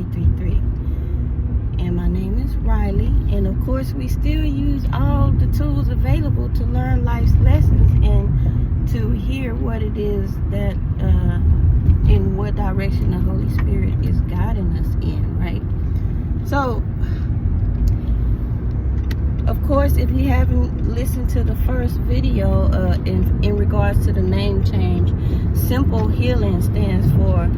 333. And my name is Riley, and of course we still use all the tools available to learn life's lessons and to hear what it is that in what direction the Holy Spirit is guiding us in, right? So of course, if you haven't listened to the first video in regards to the name change, S.E.M.P.L.E healing stands for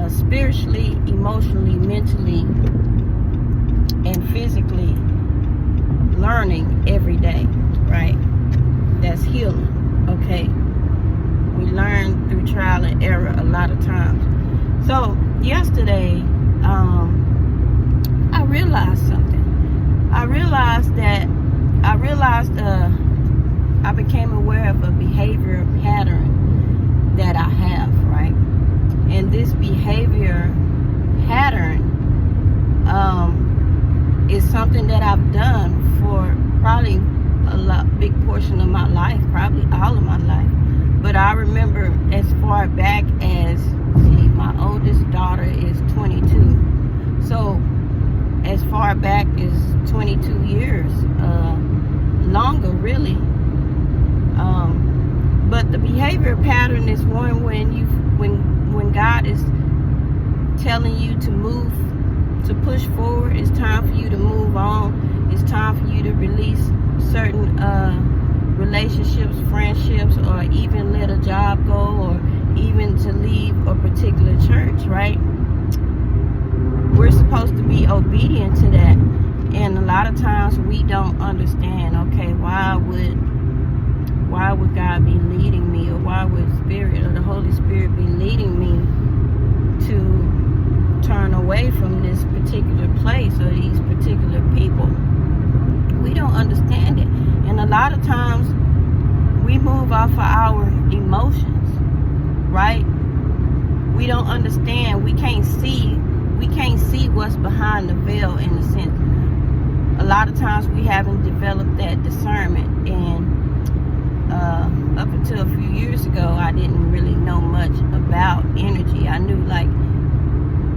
spiritually, emotionally, mentally, and physically learning every day, right? That's healing, okay? We learn through trial and error a lot of times. So yesterday, I realized something. I became aware of a behavior pattern that I have, right? And this behavior pattern is something that I've done for probably big portion of my life, probably all of my life. But I remember as far back as, my oldest daughter is 22. So as far back as 22 years, longer really. But the behavior pattern is one when God is telling you to move, to push forward. It's time for you to move on. It's time for you to release certain relationships, friendships, or even let a job go, or even to leave a particular church, right? We're supposed to be obedient to that. And a lot of times we don't understand, okay, why would God be leading me, or why would Spirit or the Holy Spirit be leading me to turn away from this particular place or these particular people? We don't understand it. And a lot of times we move off of our emotions, right? We don't understand. We can't see what's behind the veil, in a sense. A lot of times we haven't developed that discernment, and up until a few years ago, I didn't really know much about energy. I knew, like,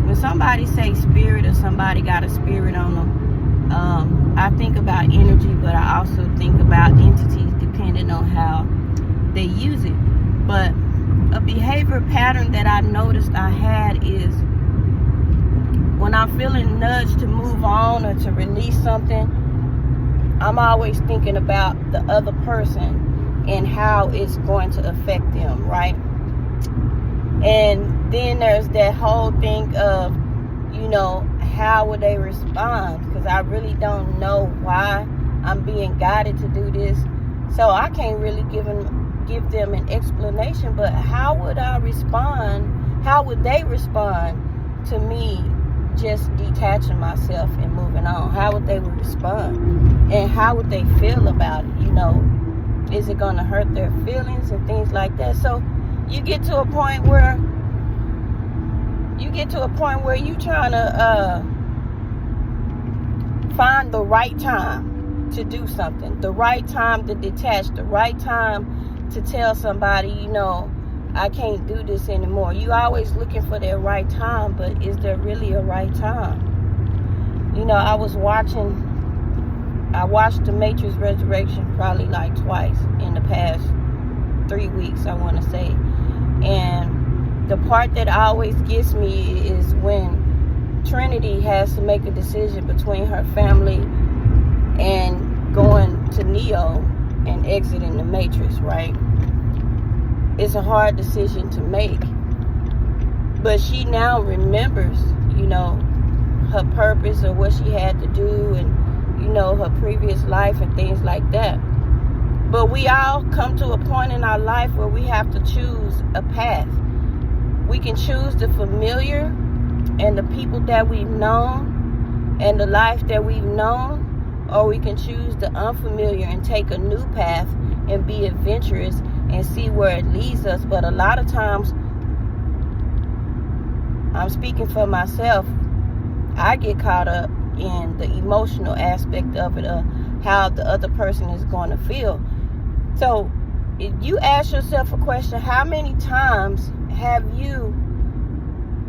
when somebody say spirit or somebody got a spirit on them, I think about energy, but I also think about entities depending on how they use it. But a behavior pattern that I noticed I had is when I'm feeling nudged to move on or to release something, I'm always thinking about the other person and how it's going to affect them, right? And then there's that whole thing of, how would they respond? Because I really don't know why I'm being guided to do this. So I can't really give them an explanation, but how would I respond? How would they respond to me just detaching myself and moving on? How would they respond? And how would they feel about it? Is it going to hurt their feelings and things like that? So you get to a point where you're trying to find the right time to do something, the right time to detach, the right time to tell somebody, I can't do this anymore. You always looking for that right time, but is there really a right time? I watched The Matrix Resurrection probably like twice in the past 3 weeks, I want to say. And the part that always gets me is when Trinity has to make a decision between her family and going to Neo and exiting the Matrix, right? It's a hard decision to make. But she now remembers, her purpose or what she had to do, and her previous life and things like that. But we all come to a point in our life where we have to choose a path. We can choose the familiar and the people that we've known and the life that we've known, or we can choose the unfamiliar and take a new path and be adventurous and see where it leads us. But a lot of times, I'm speaking for myself, I get caught up in the emotional aspect of it, of how the other person is going to feel. So if you ask yourself a question, how many times have you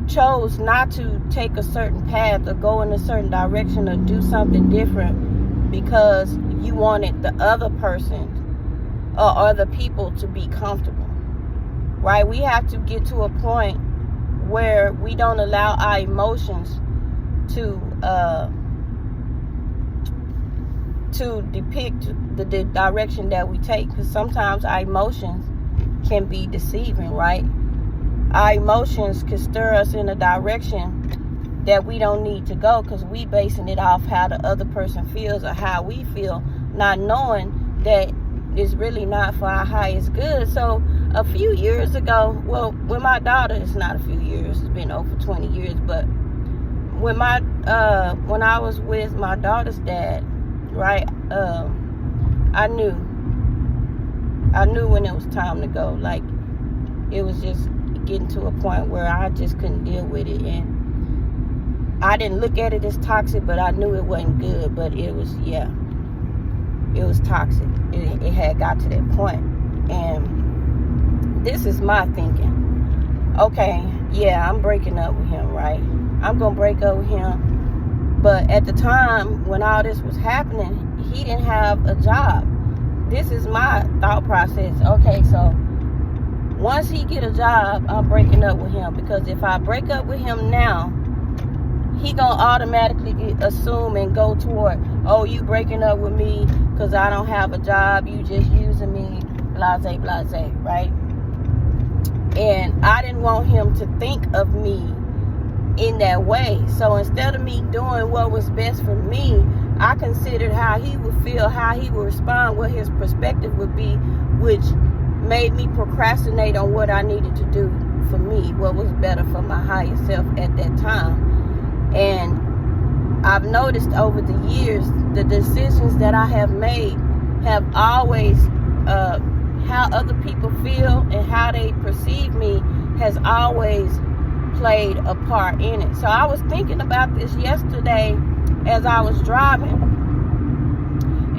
chose not to take a certain path or go in a certain direction or do something different because you wanted the other person or other people to be comfortable, right? We have to get to a point where we don't allow our emotions to depict the direction that we take, because sometimes our emotions can be deceiving, right? Our emotions can stir us in a direction that we don't need to go because we basing it off how the other person feels or how we feel, not knowing that it's really not for our highest good. So a few years ago, well, with my daughter, it's not a few years, it's been over 20 years, but when I was with my daughter's dad, right, I knew when it was time to go. Like, it was just getting to a point where I just couldn't deal with it, and I didn't look at it as toxic, but I knew it wasn't good. But it was, yeah, it was toxic. It had got to that point. And this is my thinking. Okay, yeah, I'm breaking up with him, right? I'm gonna break up with him. But at the time when all this was happening, he didn't have a job. This is my thought process. Okay, so once he get a job, I'm breaking up with him, because if I break up with him now, he gonna automatically assume and go toward, oh, you breaking up with me because I don't have a job, you just using me, blase, blase, right? And I didn't want him to think of me in that way. So instead of me doing what was best for me, I considered how he would feel, how he would respond, what his perspective would be, which made me procrastinate on what I needed to do for me, what was better for my higher self at that time. And I've noticed over the years, the decisions that I have made have always, how other people feel and how they perceive me has always played a part in it. So I was thinking about this yesterday as I was driving,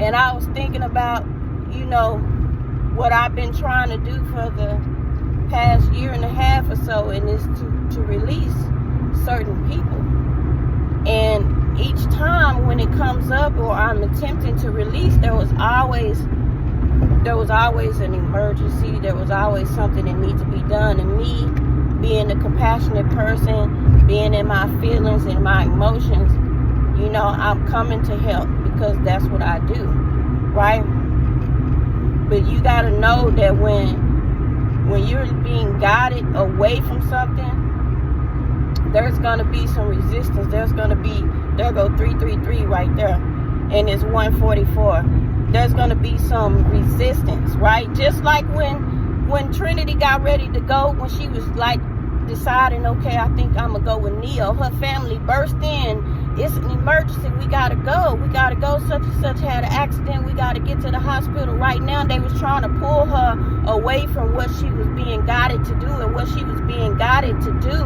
and I was thinking about, what I've been trying to do for the past year and a half or so, and is to release certain people. And each time when it comes up or I'm attempting to release, there was always an emergency. There was always something that needs to be done. And me being a compassionate person, being in my feelings and my emotions, I'm coming to help because that's what I do, right? But you got to know that when you're being guided away from something, there's going to be some resistance. There's going to be, there go 333 right there, and it's 144. There's going to be some resistance, right? Just like when Trinity got ready to go, when she was like deciding, okay, I think I'm going to go with Neo, her family burst in. It's an emergency. We got to go. We got to go. Such and such had an accident. We got to get to the hospital right now. They was trying to pull her away from what she was being guided to do. And what she was being guided to do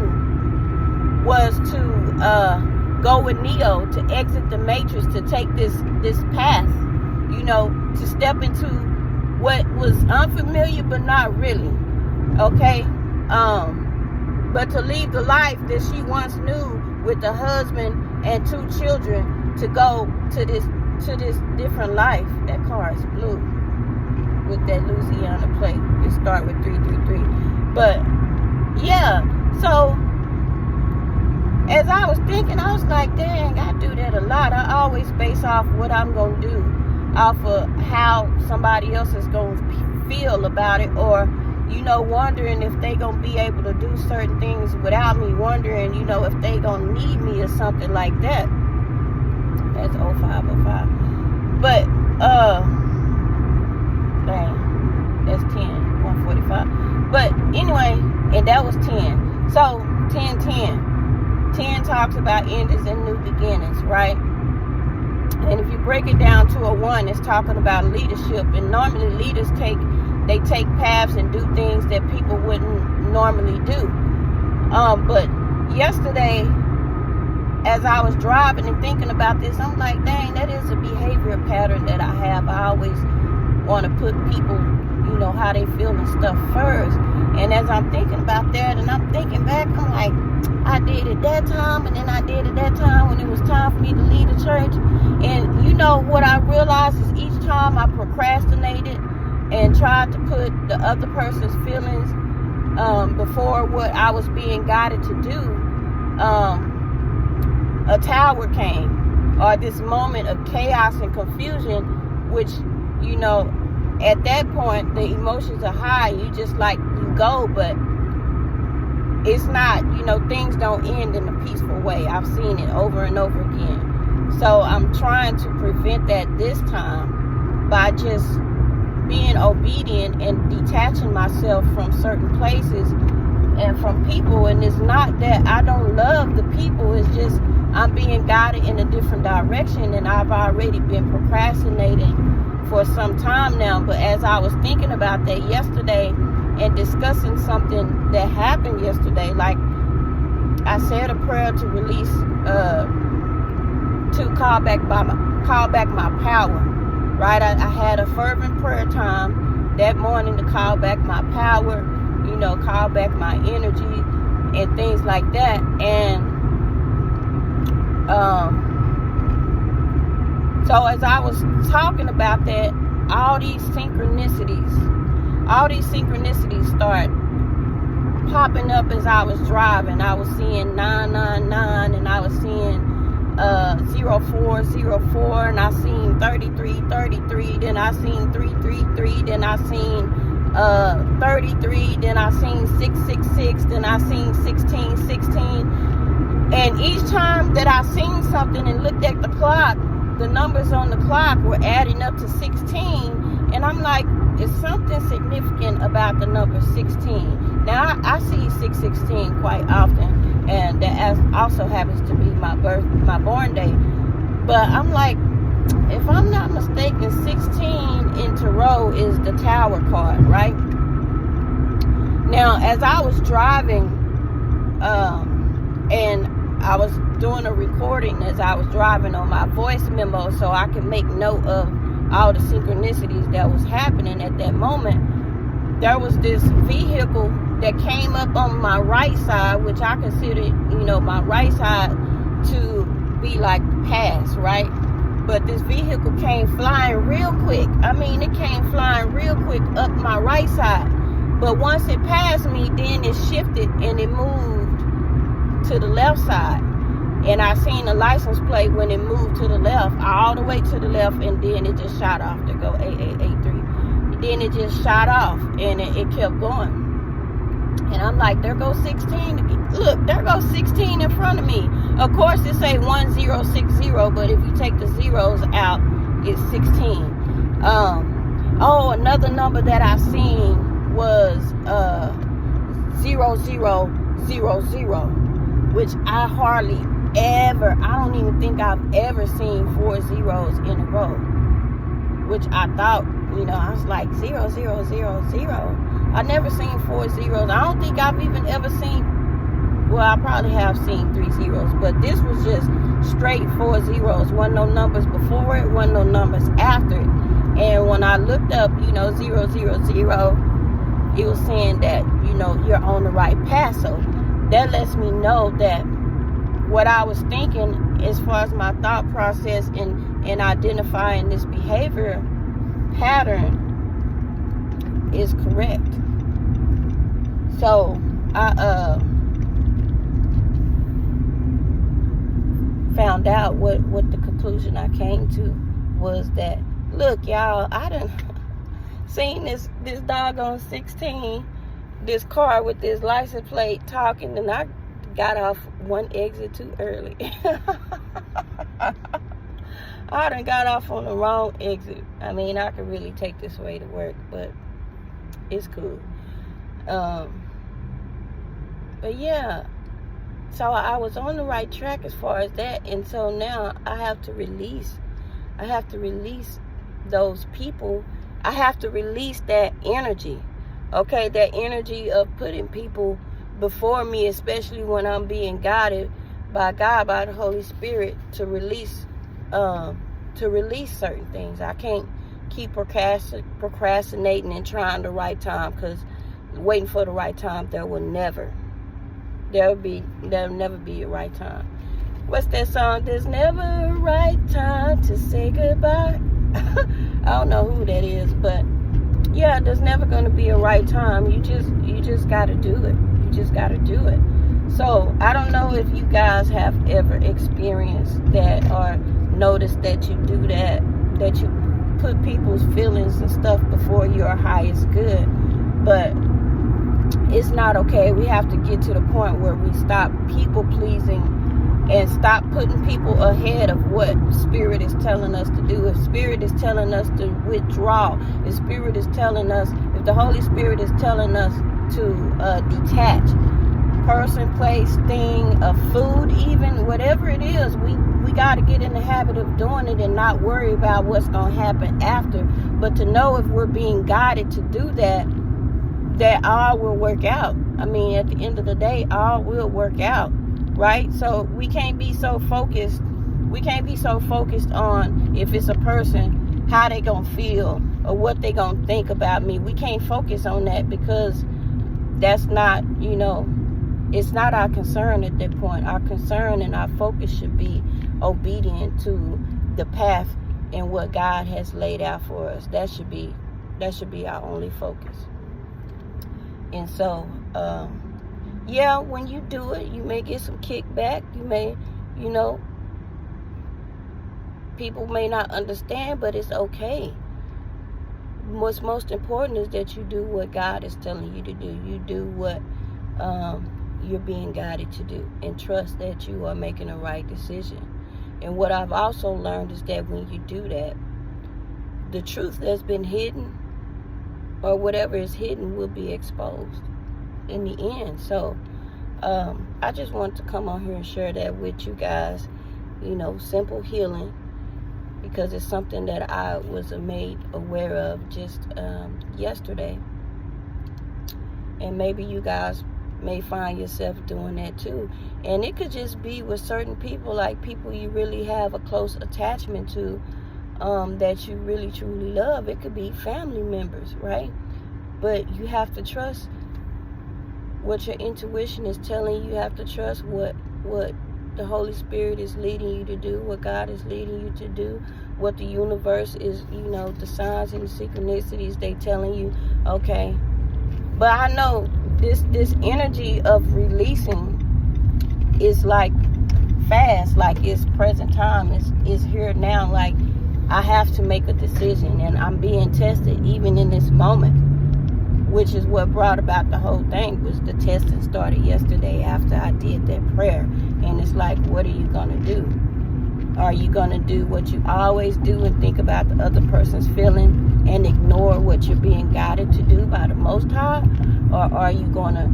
was to go with Neo, to exit the matrix, to take this path, to step into what was unfamiliar but not really, okay? But to leave the life that she once knew with the husband and 2 children, to go to this different life. That car is blue with that Louisiana plate. It start with 333. But yeah, so as I was thinking, I was like, dang, I do that a lot. I always base off what I'm gonna do off of how somebody else is gonna feel about it, or wondering if they gonna be able to do certain things without me, wondering, if they gonna need me or something like that. That's 0505. But dang, that's 10, 145. But anyway, and that was 10. So 10 talks about endings and new beginnings, right? And if you break it down to a 1, it's talking about leadership. And normally leaders take paths and do things that people wouldn't normally do. But yesterday, as I was driving and thinking about this, I'm like, dang, that is a behavior pattern that I have. I always want to put people, how they feel and stuff first. And as I'm thinking about that and I'm thinking back, I'm like, I did it that time, and then I did it that time when it was time for me to leave the church. And you know what I realized is each time I procrastinated and tried to put the other person's feelings before what I was being guided to do, a tower came, or this moment of chaos and confusion, which, you know, at that point the emotions are high. You just you go, but it's not, you know, things don't end in a peaceful way. I've seen it over and over again. So I'm trying to prevent that this time by just being obedient and detaching myself from certain places and from people. And it's not that I don't love the people, it's just I'm being guided in a different direction, and I've already been procrastinating for some time now. But as I was thinking about that yesterday and discussing something that happened yesterday, like I said a prayer to release, to call back my power, right? I had a fervent prayer time that morning to call back my power, you know, call back my energy and things like that. And so as I was talking about that, all these synchronicities start popping up as I was driving. I was seeing 999, and I was seeing 0404, and I seen 3333, then I seen 333, then I seen 33, then I seen 666, then I seen 1616. And each time that I seen something and looked at the clock, the numbers on the clock were adding up to 16. And I'm like, is something significant about the number 16? Now, I see 616 quite often, and that also happens to be my born day. But I'm like, if I'm not mistaken, 16 in tarot is the Tower card, right? Now, as I was driving, and I was doing a recording as I was driving on my voice memo so I could make note of all the synchronicities that was happening at that moment, there was this vehicle that came up on my right side, which I consider, you know, my right side to be like the past, right? But this vehicle came flying real quick. I mean, it came flying real quick up my right side. But once it passed me, then it shifted and it moved to the left side. And I seen the license plate when it moved to the left, all the way to the left, and then it just shot off to go 8883. Then it just shot off, and it kept going. And I'm like, there goes 16. Look, there goes 16 in front of me. Of course, it say 1060, but if you take the zeros out, it's 16. Another number that I seen was 0000, which I hardly ever, I don't even think I've ever seen 4 zeros in a row, which I thought, you know, I was like 0000. I never seen 4 zeros. I don't think I've even ever seen, well, I probably have seen 3 zeros, but this was just straight 4 zeros. Wasn't no numbers before it, wasn't no numbers after it. And when I looked up, you know, 000, it was saying that, you know, you're on the right path. So that lets me know that what I was thinking as far as my thought process in identifying this behavior pattern is correct. So I found out what the conclusion I came to was that, look, y'all, I done seen this doggone 16, this car with this license plate talking, and I got off one exit too early. I done got off on the wrong exit. I mean, I could really take this way to work, but it's cool. But yeah, so I was on the right track as far as that, and so now I have to release those people. I have to release that energy, okay? That energy of putting people before me, especially when I'm being guided by God, by the Holy Spirit, to release certain things. I can't keep procrastinating and trying the right time, because waiting for the right time, there will never there'll never be a right time. What's that song? There's never a right time to say goodbye. I don't know who that is, but yeah, there's never going to be a right time. You just got to do it. You just got to do it. So I don't know if you guys have ever experienced that or noticed that you do that you put people's feelings and stuff before your highest good. But it's not okay. We have to get to the point where we stop people pleasing and stop putting people ahead of what Spirit is telling us to do. If Spirit is telling us to withdraw, if Spirit is telling us, if the Holy Spirit is telling us to detach, person, place, thing, food, even whatever it is, we got to get in the habit of doing it and not worry about what's going to happen after. But to know if we're being guided to do that all will work out. I mean, at the end of the day, all will work out, right? So we can't be so focused. We can't be so focused on if it's a person, how they gonna feel or what they gonna think about me. We can't focus on that because that's not, it's not our concern at that point. Our concern and our focus should be obedient to the path and what God has laid out for us. That should be our only focus. And so, when you do it, you may get some kickback. You may, people may not understand, but it's okay. What's most important is that you do what God is telling you to do. You do what you're being guided to do, and trust that you are making a right decision. And what I've also learned is that when you do that, the truth that's been hidden or whatever is hidden will be exposed in the end. So I just want to come on here and share that with you guys, simple healing, because it's something that I was made aware of just yesterday. And maybe you guys may find yourself doing that too. And it could just be with certain people, like people you really have a close attachment to, that you really truly love. It could be family members, right? But you have to trust what your intuition is telling you. You have to trust what the Holy Spirit is leading you to do, what God is leading you to do, what the universe is, the signs and the synchronicities they telling you. Okay, but I know this energy of releasing is like fast, like it's present time, it's here now. Like I have to make a decision, and I'm being tested even in this moment, which is what brought about the whole thing. Was the testing started yesterday after I did that prayer. And it's like, what are you gonna do? Are you gonna do what you always do and think about the other person's feeling and ignore what you're being guided to do by the Most High? Or are you gonna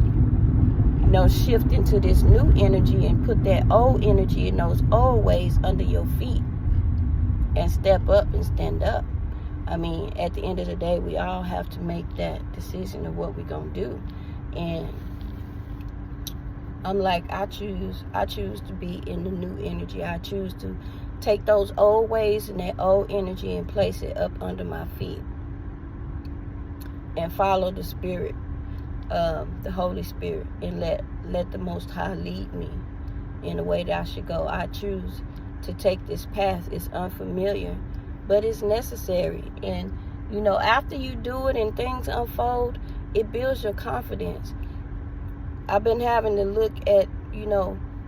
shift into this new energy and put that old energy and those old ways under your feet and step up and stand up? I mean, at the end of the day, we all have to make that decision of what we're going to do. And I'm like, I choose to be in the new energy. I choose to take those old ways and that old energy and place it up under my feet and follow the Spirit, the Holy Spirit, and let the Most High lead me in the way that I should go. I choose to take this path. It's unfamiliar, but it's necessary. And after you do it and things unfold, it builds your confidence. I've been having to look at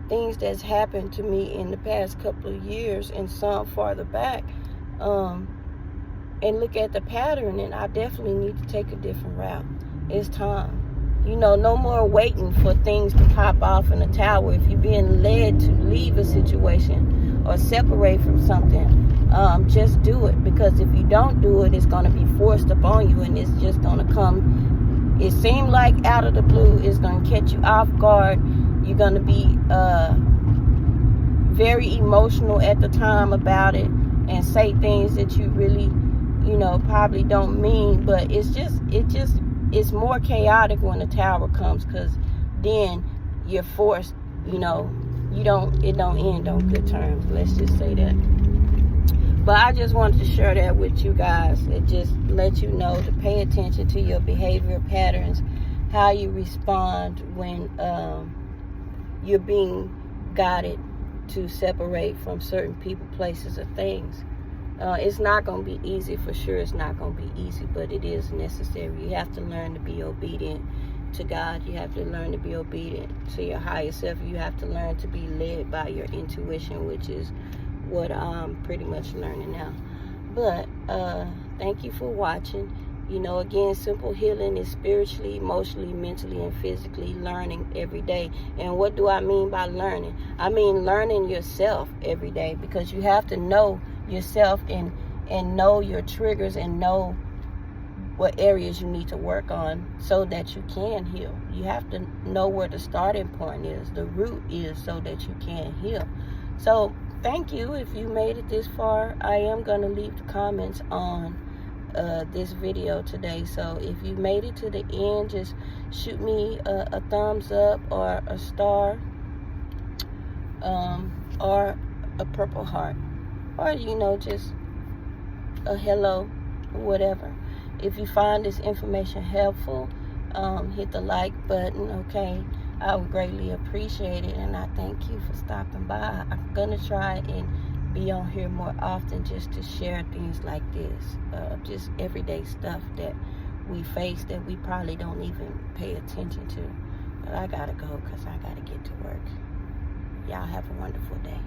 things that's happened to me in the past couple of years and some farther back, and look at the pattern, and I definitely need to take a different route. It's time. No more waiting for things to pop off in a tower. If you're being led to leave a situation or separate from something, just do it. Because if you don't do it, it's going to be forced upon you, and it's just going to come. It seemed like out of the blue. It's going to catch you off guard. You're going to be very emotional at the time about it and say things that you really, probably don't mean. But it's more chaotic when the tower comes, because then you're forced, it don't end on good terms. Let's just say that. But I just wanted to share that with you guys and just let you know to pay attention to your behavior patterns, how you respond when you're being guided to separate from certain people, places, or things. It's not going to be easy, for sure. It's not going to be easy, but it is necessary. You have to learn to be obedient to God. You have to learn to be obedient to your higher self. You have to learn to be led by your intuition, which is what I'm pretty much learning now. But thank you for watching. You know, again, simple healing is spiritually, emotionally, mentally, and physically learning every day. And what do I mean by learning? I mean learning yourself every day, because you have to know yourself and know your triggers and know what areas you need to work on so that you can heal. You have to know where the starting point is, the root is, so that you can heal. So thank you if you made it this far. I am going to leave the comments on this video today, so if you made it to the end, just shoot me a thumbs up or a star, or a purple heart, or just a hello, or whatever. If you find this information helpful, hit the like button, okay? I would greatly appreciate it, and I thank you for stopping by. I'm gonna try and be on here more often, just to share things like this, just everyday stuff that we face that we probably don't even pay attention to. But I gotta go because I gotta get to work. Y'all have a wonderful day.